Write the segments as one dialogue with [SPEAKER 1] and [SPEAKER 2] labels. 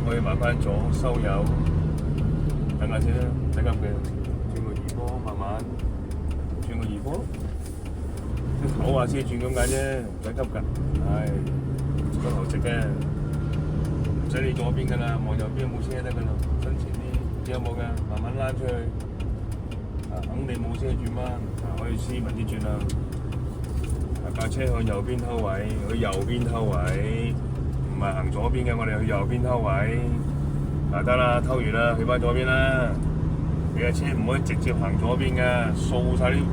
[SPEAKER 1] 可以慢翻左收油，等下先啦，等下佢轉個二波，慢慢轉個二波，唞下先轉咁解啫，唔使急㗎。唉，個頭直嘅，唔使你左邊㗎啦，望右邊冇車得㗎啦，身前啲有冇㗎？慢慢拉出去，肯定冇車轉彎，可以斯文啲轉啦。架車向右邊偷位，去右邊偷位，唔係行左邊嘅，我哋去右邊偷位。得啦，偷完啦，去翻左邊啦。你架車唔可以直接行左邊嘅，掃晒啲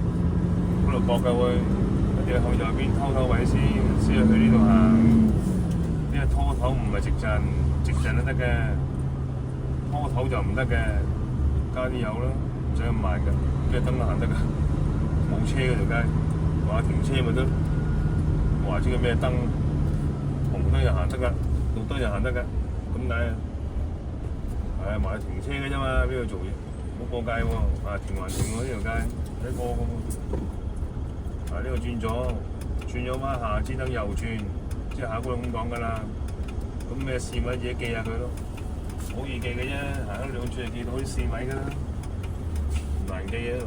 [SPEAKER 1] 嗰度角嘅會，跟住向右邊偷位先去呢度行。呢個拖頭唔係直陣，直陣都得嘅，拖頭就唔得嘅，加啲油啦，唔使咁慢嘅，跟住燈都行得㗎，冇車嗰條街，話停車咪得。話知佢咩燈，紅燈又行得㗎，綠燈又行得㗎，咁解啊？係埋停車嘅啫嘛，邊度做嘢？冇過界喎，停還停喎呢條街，唔使過嘅喎。呢度轉咗彎下支燈右轉，即係下一個咁講㗎啦。咁咩線位自己記下佢咯，好易記嘅啫，行咗兩轉就記到啲線位㗎啦，唔難記嘅呢度。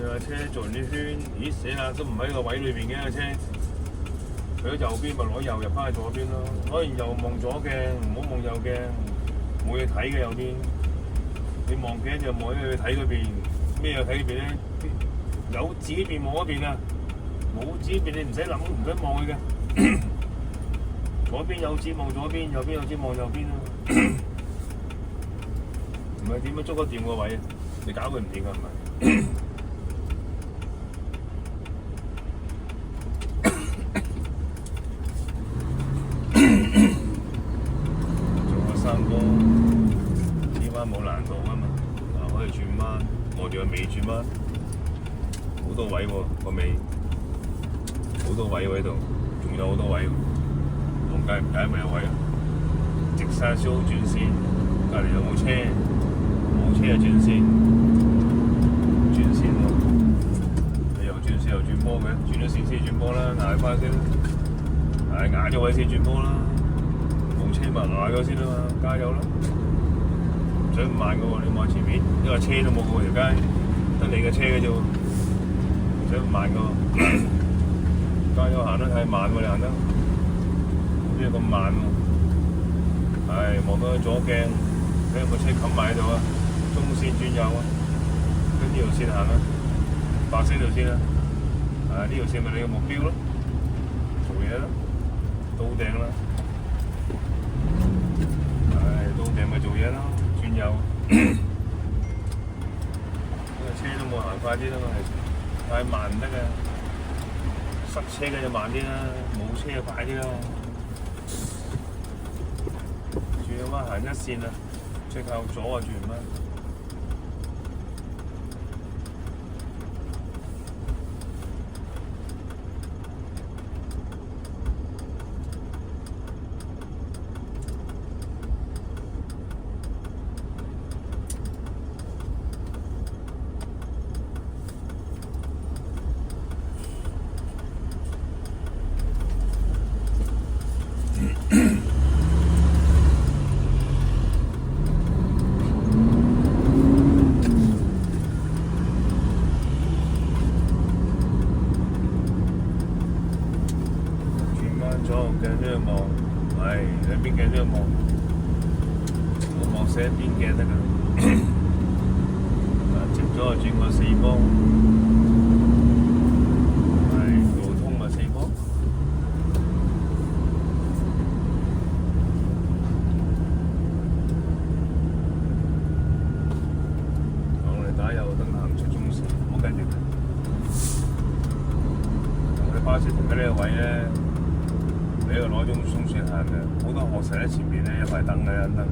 [SPEAKER 1] 架車做完啲圈，咦死啦！都唔喺個位裏邊嘅架車，去咗右邊咪攞右入翻去左邊咯。攞完右望左鏡，唔好望右鏡，冇嘢睇嘅右邊。你望鏡就望喺去睇嗰邊，咩又睇嗰邊咧？有指邊望嗰邊啊，冇指邊你唔使諗，唔使望佢嘅。左邊有指望左邊，右邊有指望右邊啊。唔係點樣捉得掂個位啊？你搞佢唔掂㗎係咪？冇難度啊嘛，可以轉彎，望住個尾轉彎，好多位喎個尾，好多位喎喺度，仲有好多位喎，同街唔解咪有位啊？直線小轉線，隔離有冇車？冇車就轉線，轉線喎，你又轉線又轉波嘅，轉咗線先轉波啦，捱翻先啦，捱咗位先轉波啦，冇車咪捱咗先啦嘛，加油啦！唔使咁慢嘅喎，你望前面，因為車都冇喎條街，得你嘅車嘅啫喎，唔使咁慢嘅喎，加油行得太慢喎，你行得，邊有咁慢喎？望到左鏡，睇有冇車冚埋喺度啊，中線轉右啊，跟呢條線行啊，白色條線啊，呢條線咪你嘅目標咯，做嘢咯，到頂啦，到頂咪做嘢咯。轉右，車都冇行快啲啦嘛，太慢唔得嘅，塞車嘅就慢啲啦，冇車就快啲啦。轉咗彎行一線啦，即靠左啊轉唔啱。鏡都要望，兩邊鏡都要望，我望死一邊鏡得㗎。直咗就轉個4波，路通咪4波。我哋打右燈行出中線，唔好跟住佢。我哋巴士停喺呢個位咧。呢個攞中中線行嘅，好多學生喺前面咧，有排等嘅一燈，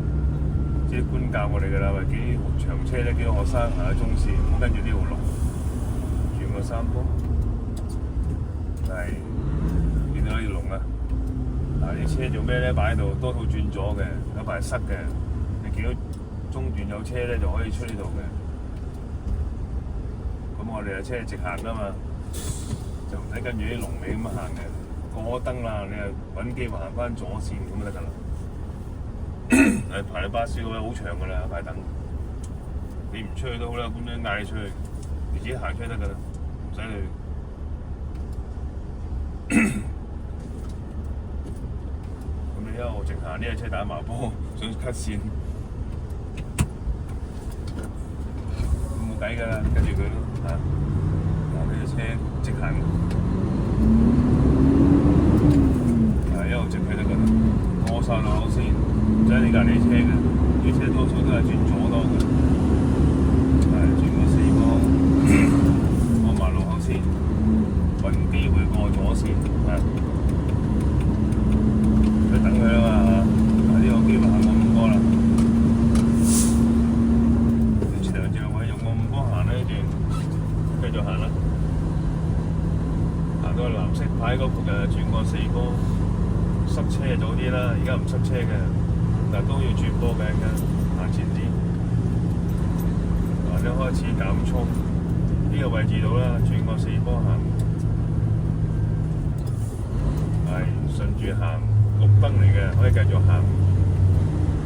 [SPEAKER 1] 即係官教我哋㗎啦，話幾長車咧，幾個學生行喺中線，唔好跟住呢條路，轉個3波，見到呢條龍啊！啲車做咩咧？擺喺度，多數轉左嘅，有排塞嘅。你見到中段有車咧，就可以出呢度嘅。咁我哋嘅車直行㗎嘛，就唔使跟住啲龍尾咁樣行嘅。過咗燈啦，你又揾機會行翻左線咁就得㗎啦。排巴士嗰位好長㗎啦，排等。你唔出去都好啦，咁樣嗌你出去，你自己行出去得㗎啦，唔使你。咁你一路直行，呢架車打麻波，想 cut 線，冇計㗎啦，跟住佢咯嚇。嗱，呢架車直行，一路直去得㗎啦，過晒路口先，唔使你隔離車嘅，啲車多數都係轉左多嘅，轉個4波，過埋路口先，揾機會過左線等佢啊嘛，呢個機會行過5波啦。長隻位用過5波行呢段，繼續行啦。行到藍色牌嗰附近轉過4波，塞車就早啲啦。而家唔塞車嘅，但都要轉波嘅，行前啲。或者開始減速，呢個位置度啦，轉過4波行，順住行。綠燈嚟嘅，可以繼續行。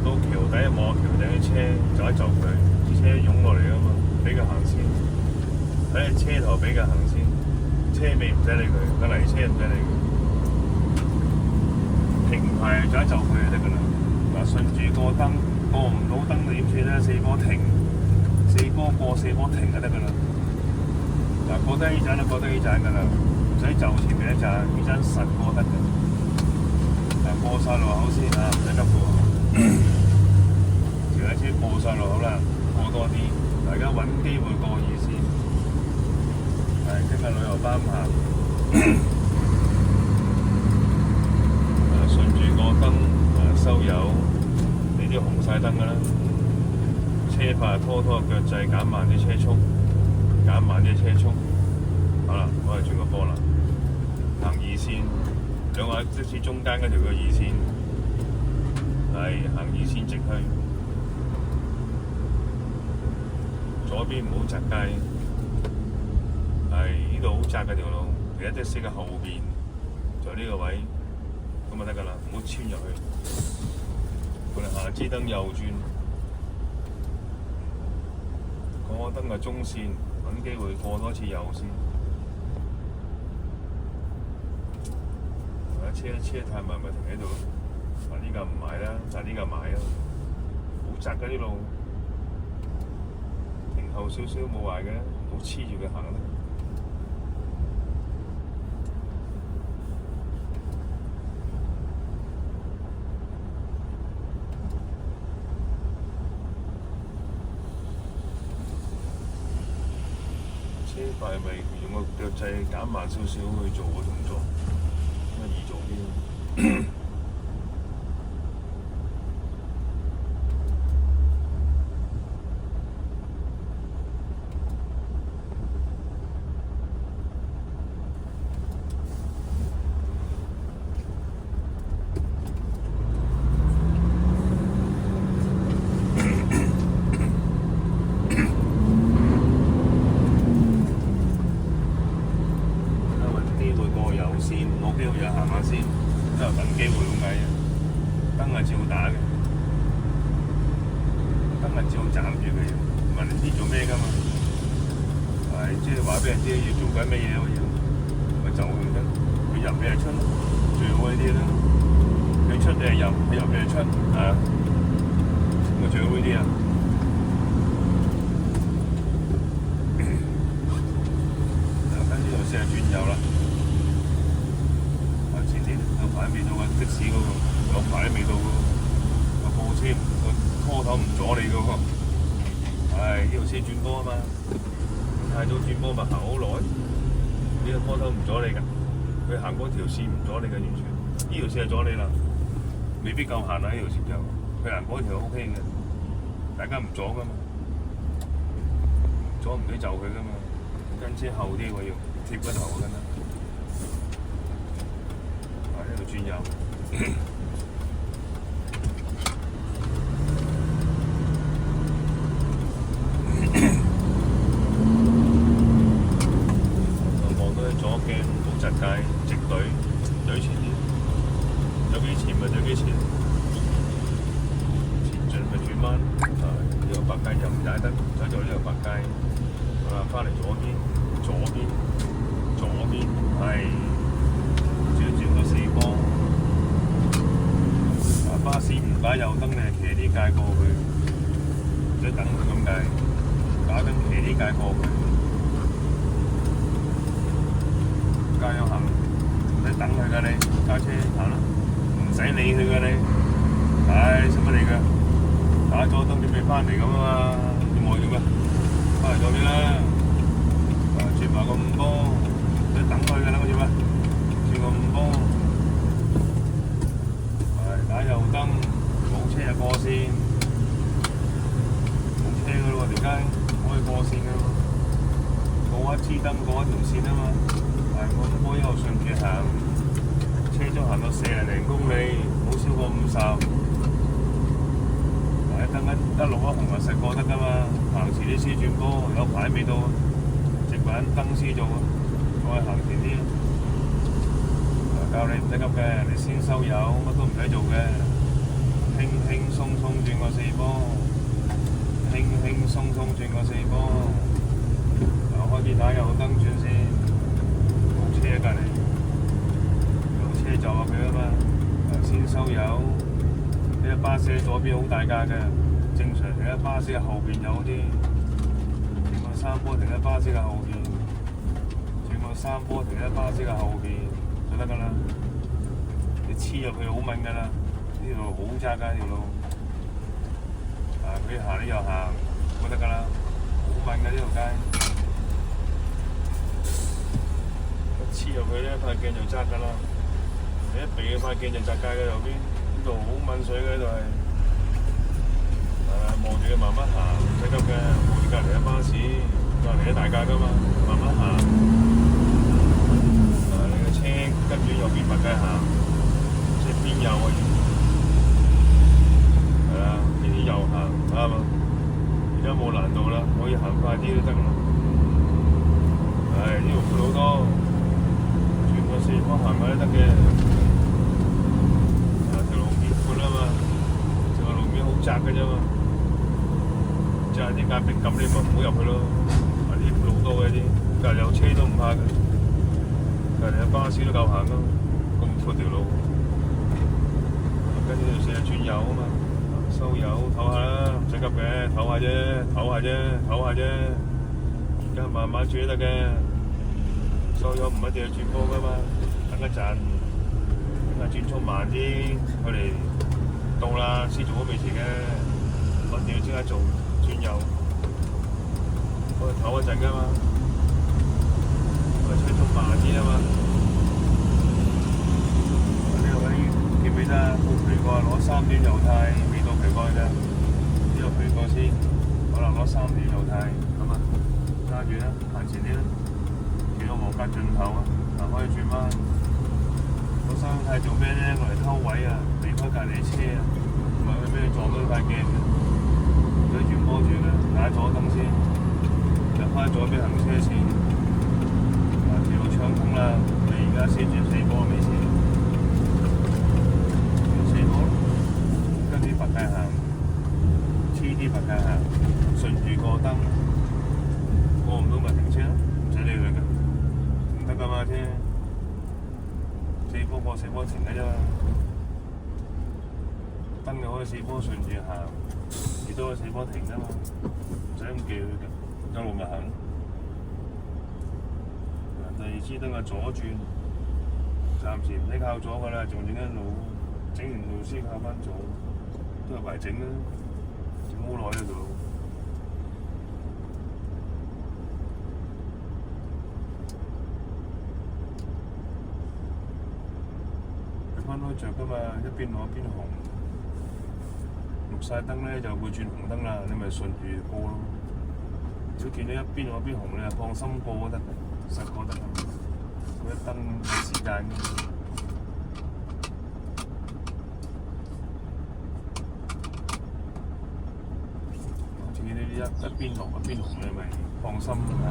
[SPEAKER 1] 到橋底望橋頂啲車，就一就佢，啲車湧落嚟啊嘛，俾佢行先。喺車頭俾佢行先，車尾唔使理佢，個泥車唔使理佢。停排就一就佢就得㗎啦。嗱，順住過燈，過唔到燈點算咧？4波停，4波過4波停就得㗎啦。嗱，過得呢盞就過得呢盞㗎啦，唔使就前面一盞，呢盞實過得㗎。過晒路口先啊，唔使急過。條車過晒路口啦，過多啲，大家揾機會過二線。今日旅遊巴咁行，順住個燈收油，呢啲紅晒燈㗎啦。車牌拖腳掣，減慢啲車速，減慢啲車速。好啦，我哋轉個波啦，行二線。兩個即使中間嗰條嘅2線，行2線直去，左邊唔好窄街，呢度好窄嘅條路，其實的士嘅後邊就呢個位，咁就得㗎啦，唔好穿入去。我哋下支燈右轉，過燈嘅中線，揾機會過多次右線。車太慢咪停喺度咯，呢架唔買啦，但係呢架買啊，好窄㗎啲路，停後少少冇壞嘅，唔好黐住佢行啦。車牌咪用個腳掣減慢少少去做個動作。易做啲。揾機會過右線，冇機會就行下先。之後等機會咁解啫，燈係照打嘅，燈係照斬住佢，問你知做咩㗎嘛？即係話俾人知要做緊咩嘢喎要，咪就佢得，佢入俾人出，最好呢啲啦。佢出你係入，佢入俾人出，咁最好呢啲啊。跟住就試下轉右啦。牌未到啊！的士嗰個有牌未到喎，個貨車個拖頭唔阻你嘅喎。呢條車轉波啊嘛，太早轉波咪行好耐。呢個拖頭唔阻你㗎，佢行嗰條線唔阻你嘅完全。呢條線係阻你啦，未必夠行啊！呢條線就佢行嗰條 OK 嘅，大家唔阻㗎嘛，阻唔使就佢㗎嘛，跟車後啲我要貼個頭㗎啦。轉右，落鏡好窒街，直隊前啲，有幾前咪有幾前，前進咪轉彎，呢個白街又唔踩得，走咗呢個白街，翻嚟左邊，係轉到四方，巴士唔打右燈你騎啲界過去，即係等佢咁解，打緊騎啲界過去。加油行，唔使等佢㗎你，揸車行啦，唔使理佢㗎你，使乜理佢？打咗燈準備翻嚟咁啊嘛，你望住咩？翻嚟左邊啦，轉埋個五波，唔使等佢㗎啦，好似咩？轉個五波，打右燈，冇車就過線，冇車㗎咯喎，條街可以過線㗎喎，過一支燈過一條線啊嘛。我五波一路順住行，車速行到40零公里，冇超過50。等緊一路一紅就實過得㗎嘛，行遲啲先轉波，有排未到，直揾燈先做，再行前啲。教你唔使急嘅，你先收油，乜都唔使做嘅，輕輕鬆鬆轉個四波，輕輕鬆鬆轉個四波，開始打右燈轉先。車隔離，有車就佢啊嘛，先收油。呢個巴士左邊好大架嘅，正常嘅巴士後邊有啲，轉個三波停喺巴士嘅後邊，轉個三波停喺巴士嘅後邊就得㗎啦。你黐入去好敏㗎啦，呢條路好窄㗎條路，佢行呢又行，就得㗎啦，好敏㗎呢條街。黐入去呢塊鏡就窄㗎啦，你一避嗰塊鏡就窄界嘅右邊，呢度好濛水嘅呢度係，望住佢慢慢行，唔使急嘅，望住隔離嘅巴士，隔離嘅大架㗎嘛，慢慢行。你嘅車跟住右邊白街行，即係邊右可以，邊右行啱嘛？而家冇難度啦，可以行快啲都得啦。呢度闊好多。四方行埋都得嘅，條路面闊啊嘛，條路面好窄嘅啫嘛，即係啲壓迫感你咪唔好入去咯。啲路多嘅啲，隔離有車都唔怕嘅，隔離有巴士都夠行咯，咁闊條路。跟住條線轉右啊嘛，收油唞下啦，唔使急嘅，唞下啫，而家慢慢轉得嘅。收咗唔一定要轉波㗎嘛，等一陣，等下轉速慢啲，佢哋到啦先做都未遲嘅，唔一定要即刻做轉右，我哋唞一陣㗎嘛，我哋車速慢啲啊嘛。呢個位記唔記得到皮過攞3點右軚，未到皮過㗎，呢個皮過先，好啦攞3點右軚，咁啊揸住啦，行前啲啦。轉到黃格盡頭啊！可以轉彎。嗰三太做咩咧？我嚟偷位啊，避開隔離車啊，唔係佢俾你撞到塊鏡嘅。如果轉波住嘅，打左燈先，入開左邊行車線。條路暢通啦，你而家先轉四波未先？轉四波，跟住白街行，黐啲白街行，順住過燈，過唔到咪停車咯，唔使理佢嘅。得㗎嘛車，四波過四波停嘅啫嘛，燈就可以四波順住行，亦都可以四波停㗎嘛，唔使咁叫佢嘅，一路咪行。第二支燈係左轉，暫時唔使靠左㗎啦，仲整緊路，整完路先靠翻左，都係為整啦，整好耐呢度。分開着㗎嘛，一邊綠一邊紅，綠晒燈咧就會轉紅燈啦，你咪順住過咯。如果見到一邊綠一邊紅，你就放心過都得嘅，實過得嘅。嗰啲燈冇時間嘅。見到呢一邊綠一邊紅，你咪放心啊，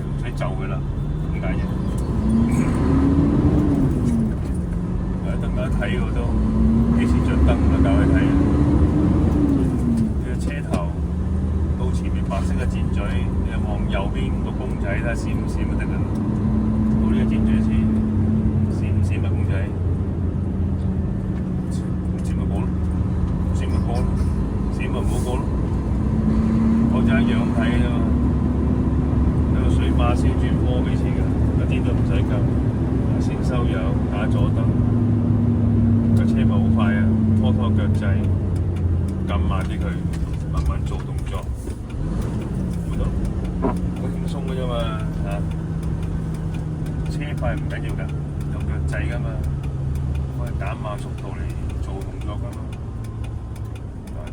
[SPEAKER 1] 唔使就佢啦，唔解啫。喺等間睇我都幾時着燈啊？搞去睇啊！呢個車頭到前面白色嘅箭嘴，你又望右邊個公仔睇下閃唔閃就得㗎。到呢個箭嘴先，閃唔閃咪公仔？唔閃咪過咯，閃咪過咯，閃咪唔好過咯。我就一樣咁睇啫嘛。有個水馬先轉波幾錢㗎？一啲都唔使救，先收油打左燈。個車咪好快啊，拖腳掣，撳慢啲佢，慢慢做動作，見到好輕鬆嘅啫嘛嚇。車快唔緊要㗎，有腳掣㗎嘛，可以減慢速度嚟做動作㗎嘛。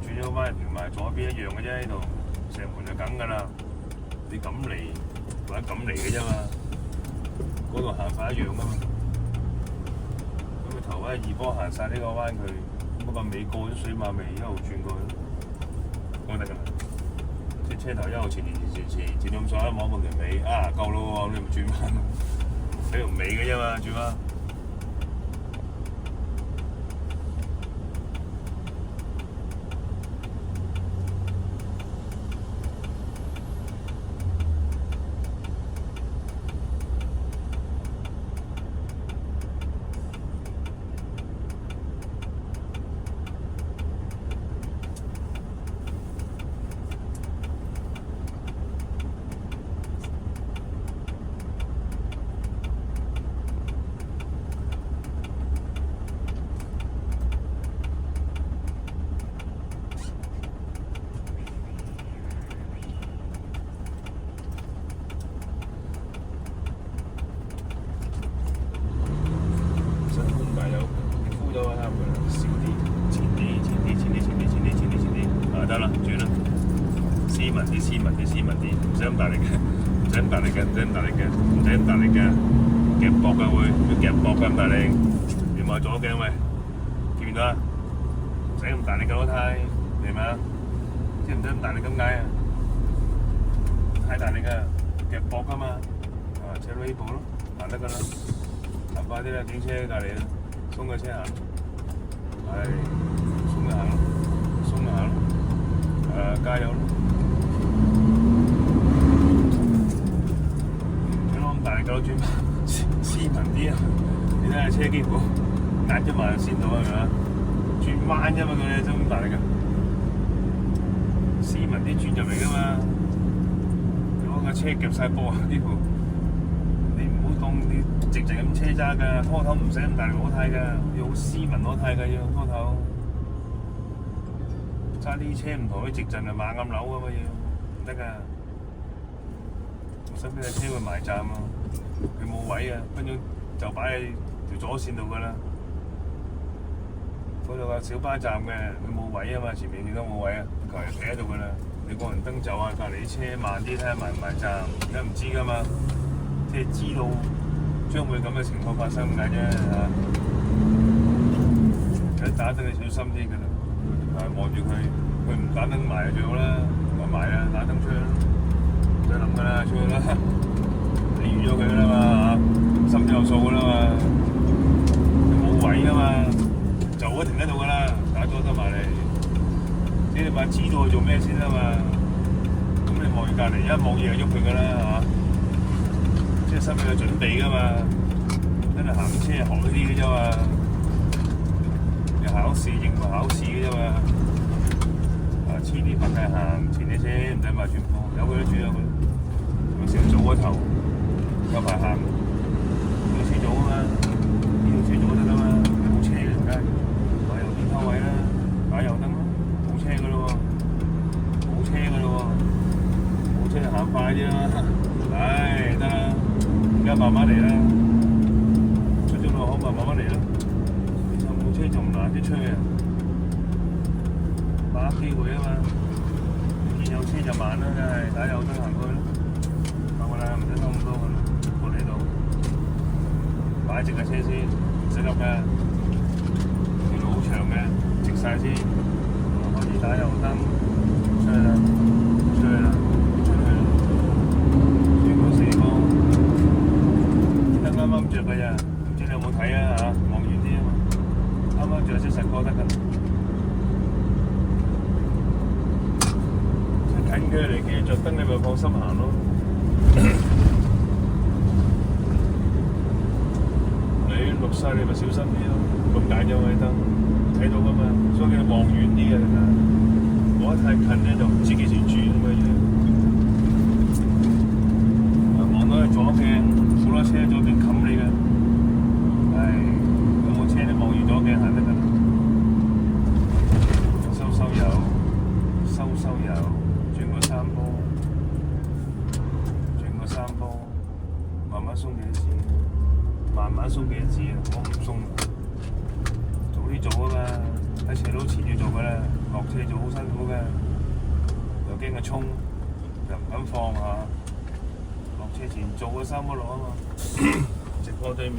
[SPEAKER 1] 轉咗彎同埋左邊一樣嘅啫，呢度成盤就梗㗎啦。你咁嚟或者咁嚟嘅啫嘛，嗰度行法一樣㗎嘛。頭位二波行晒呢個彎佢，咁個尾過咗水馬尾一路轉過去，咁得㗎啦。即係車頭一路前咁上下望條尾，啊夠咯喎，你咪轉彎咯，睇條尾嘅啫嘛，轉彎。得啦，轉啦，斯文啲，唔使咁大力嘅，唔使咁大力嘅，夾膊嘅會，要夾膊嘅咁大力，你望左鏡喂，見唔見到啊？唔使咁大力嘅攞胎，明嘛？知唔使咁大力咁解啊？太大力啊，夾膊㗎嘛，車到呢步咯，行得㗎啦，行快啲啦，警車隔離啦，鬆個車行，係鬆就行咯，鬆就行咯。加油咯！點解咁大力夠轉？斯文啲啊！你睇下車幾部壓咗埋線度係咪啊？轉彎啫嘛，佢哋真咁大力㗎。斯文啲轉入嚟㗎嘛！攞架車夾晒波啊！呢部你唔好當你直咁車揸㗎，拖頭唔使咁大力攞軚㗎，要好斯文攞軚㗎要拖頭。揸啲車唔同啲直陣啊，猛咁扭㗎嘛要，唔得㗎。我身邊嘅車會埋站啊，佢冇位啊，分鐘就擺喺條左線度㗎啦。嗰度個小巴站嘅，佢冇位啊嘛，前面亦都冇位啊，求其企喺度㗎啦。你個人燈走啊，隔離啲車慢啲睇下埋唔埋站，而家唔知㗎嘛，即係知道將會咁嘅情況發生咁解啫嚇。一打燈你小心啲㗎啦。望住佢，佢唔打燈埋就最好啦，唔埋啊，打燈出去啦，唔使諗㗎啦，出去啦，你預咗佢㗎啦嘛嚇，心有數㗎啦嘛，冇位㗎嘛，就會停喺度㗎啦，打咗得埋嚟，你哋咪知道佢做咩先啊嘛，咁你望住隔離，一望嘢就喐佢㗎啦嚇，即係心裏有準備㗎嘛，真係行車學呢啲嘅啫嘛。考試應付考試嘅啫嘛，遲啲拍界行前啲車唔使買轉波，有佢都轉有佢，咪成早嗰頭有排行，有車早啊嘛，呢度車早得㗎嘛，冇車嘅而家，擺右邊偷位啦，擺右燈咯，冇車㗎咯喎，冇車就行快啲啦，唉得啦，而家慢慢嚟啦，出咗路口咪慢慢嚟啦。車仲唔難啲吹啊，把握機會啊嘛！見有車就慢啦，梗係打右燈行過去咯。夠㗎啦，唔使兜咁多㗎啦，過呢度擺直架車先，唔使急㗎。條路好長嘅，直晒先，開始打右燈，出去啦，出去啦，出去啦，轉個4方。心行咯。你綠晒你咪小心啲咯，咁大隻位燈睇到噶嘛，所以你望遠啲啊！我一太近咧就唔知幾時轉咁嘅嘢。望到佢左鏡，好多車左邊冚你嘅，唉，有冇車你望住左鏡行得㗎？收油，轉個三波，慢慢鬆幾次，我唔鬆，早啲做啊嘛，喺斜路前要做㗎啦，落車做好辛苦㗎，又驚佢衝，又唔敢放下，落車前做個三波落啊嘛，直過對面。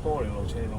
[SPEAKER 1] 波嚟落車咯。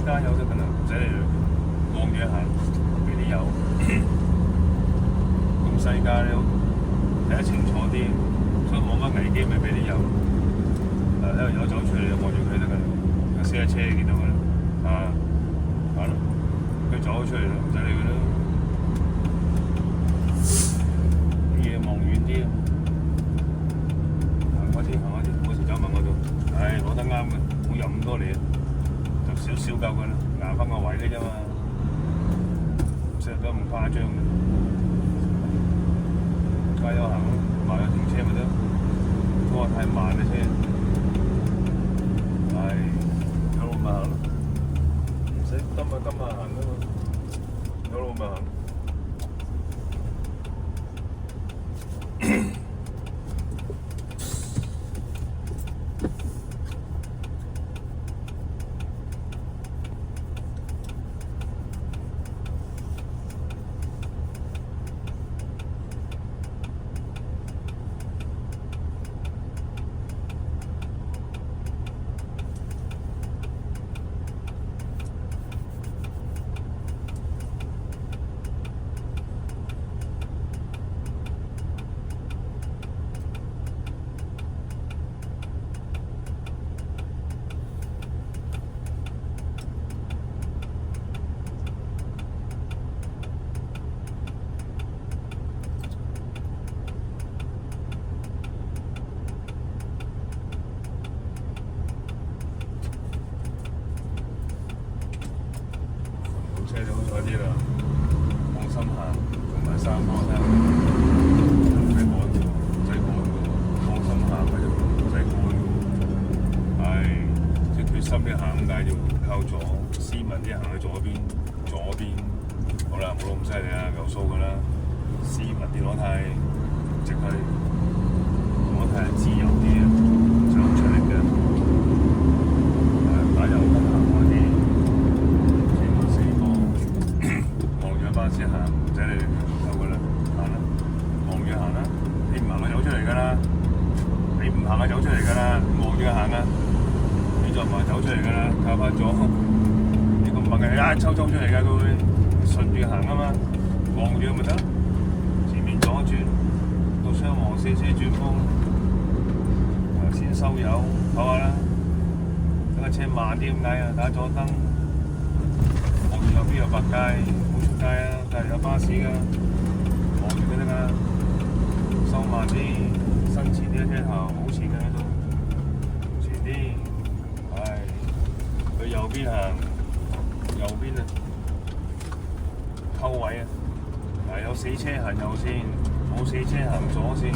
[SPEAKER 1] 加油得㗎啦，唔使你望住行，俾啲油。咁細架你睇得清楚啲，所以冇乜危機咪俾啲油。喺度油走出嚟，望住佢得㗎啦。有私家車見到㗎啦，係咯，佢走出嚟啦，唔使理佢啦。啲嘢望遠啲，行開啲，冇時走埋嗰度。唉，攞得啱嘅，冇入咁多嚟。少少夠㗎啦，捱翻個位嘅啫嘛，唔使得咁誇張嘅。加油行咯，慢咗停車咪得，拖太慢嘅車，唉，有路咪行咯，唔使今日行㗎嘛，有路咪行。車就好彩啲啦，放心行，同埋三波車，唔使趕嘅，放心行嘅啫，唔使趕嘅。唉，即係決心啲行咁解就靠左，斯文啲行去左邊。好啦，冇咁犀利啊，夠數㗎啦。斯文啲攞軚，直去攞軚自由啲啊，想出力嘅。打油燈行開啲。巴士行唔使你夠㗎啦，行啦，望住行啦，你唔行就走出嚟㗎啦，你唔行就走出嚟㗎啦，望住佢行啊，你再唔行走出嚟㗎啦，靠翻左，你咁猛嘅一抽出嚟㗎，佢會順住行啊嘛，望住咪得，前面左轉，到雙黃先轉風，先收油，唞下啦，架車慢啲咁解啊？打左燈，望住右邊有白街，冇出街啊！但係有巴士㗎，望住佢得㗎，收慢啲，伸前啲車頭，好前嘅喺度，前啲，係去右邊行，右邊啊，溝位啊！嗱，有死車行右線，冇死車行左線，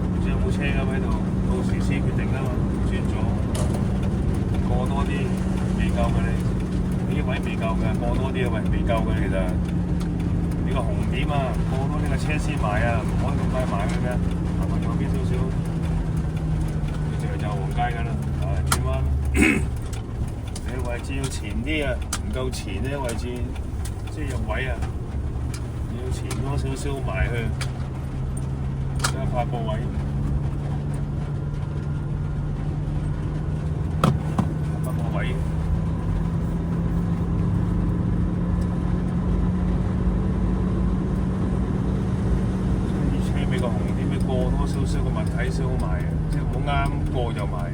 [SPEAKER 1] 唔知有冇車咁喺度，到時先決定啊嘛。轉咗過多啲未夠嘅你，呢位未夠嘅，過多啲啊喂，未夠嘅其實呢個紅點啊，過多呢個車先埋啊，唔可以咁快埋嘅咩？行到右邊少少，呢就係右黃街㗎啦，轉彎，你位置要前啲啊，唔夠前呢位置。即係入位啊，要前多少少埋去，而家拍個位，拍個位。啲車尾個紅點要過多少少個物體先好埋嘅，即係唔好啱過就埋。